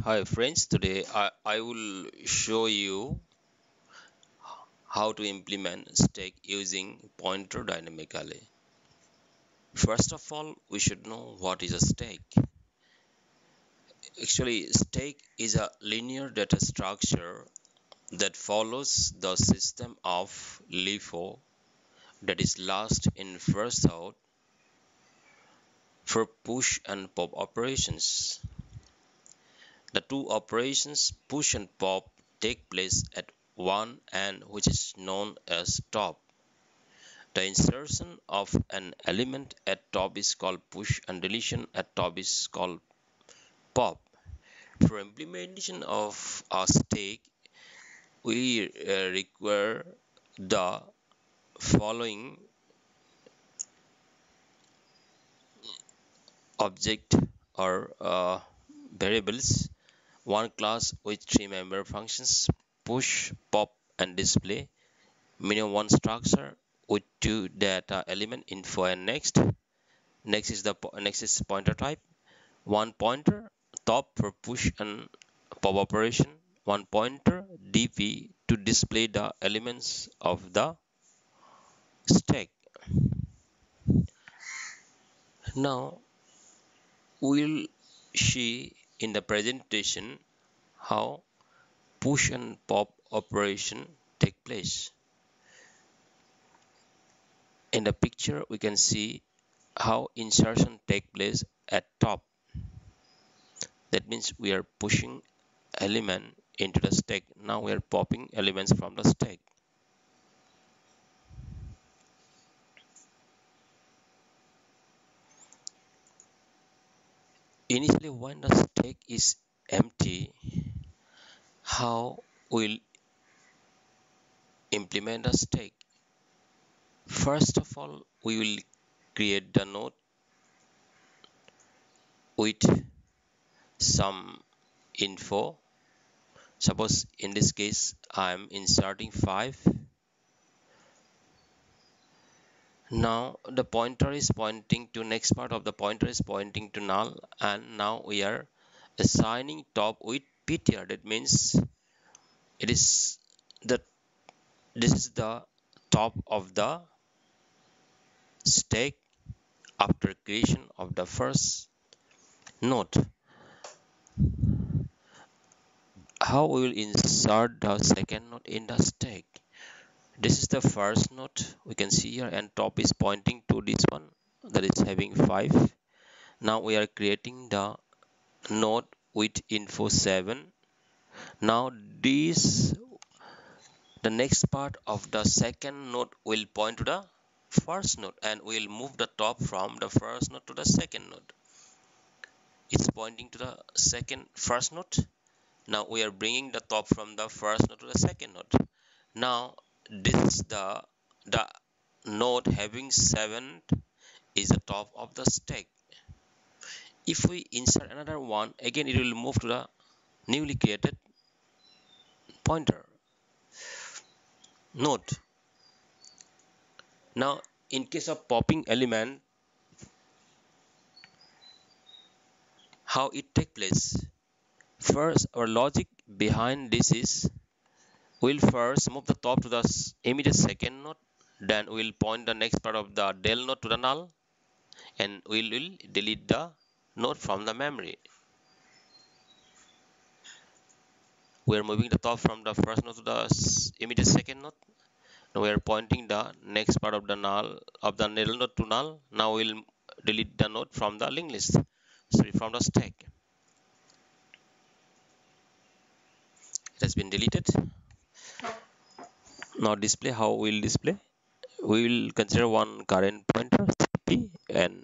Hi friends, today I will show you how to implement stack using pointer dynamically. First of all, we should know what is a stack. Actually, stack is a linear data structure that follows the system of LIFO, that is last in first out, for push and pop operations. The two operations push and pop take place at one end, which is known as top. The insertion of an element at top is called push and deletion at top is called pop. For implementation of a stack, we require the following object or variables: one class with three member functions, push, pop, and display; minimum one structure with two data element, info and next. Next is pointer type. One pointer top for push and pop operation. One pointer DP to display the elements of the stack. Now we'll see in the presentation how push and pop operation take place. In the picture we can see how insertion take place at top. That means we are pushing element into the stack. Now we are popping elements from the stack. Initially, when the stack is empty, how we'll implement a stack? First of all, we will create the node with some info. Suppose in this case I am inserting 5. Now the pointer is pointing to next part of the pointer is pointing to null, and now we are assigning top with ptr. That means it is the this is the top of the stack after creation of the first node. How we will insert the second node in the stack? This is the first node we can see here, and top is pointing to this one that is having 5. Now we are creating the node with info 7. Now this the next part of the second node will point to the first node, and we'll move the top from the first node to the second node. It's pointing to the first node. Now we are bringing the top from the first node to the second node. Now this is the node having 7 is the top of the stack. If we insert another one, again it will move to the newly created pointer node. Now in case of popping element, how it take place? First, our logic behind this is we'll first move the top to the immediate second node, then we'll point the next part of the del node to the null, and we will delete the node from the memory. We are moving the top from the first node to the immediate second node. Now we are pointing the next part of the null of the del node to null. Now we'll delete the node from the linked list, from the stack. It has been deleted. Now display, how we'll display? We will consider one current pointer CP, and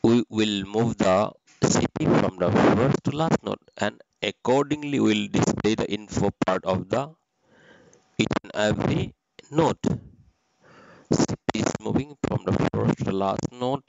we will move the CP from the first to last node, and accordingly we'll display the info part of the each and every node. CP is moving from the first to the last node.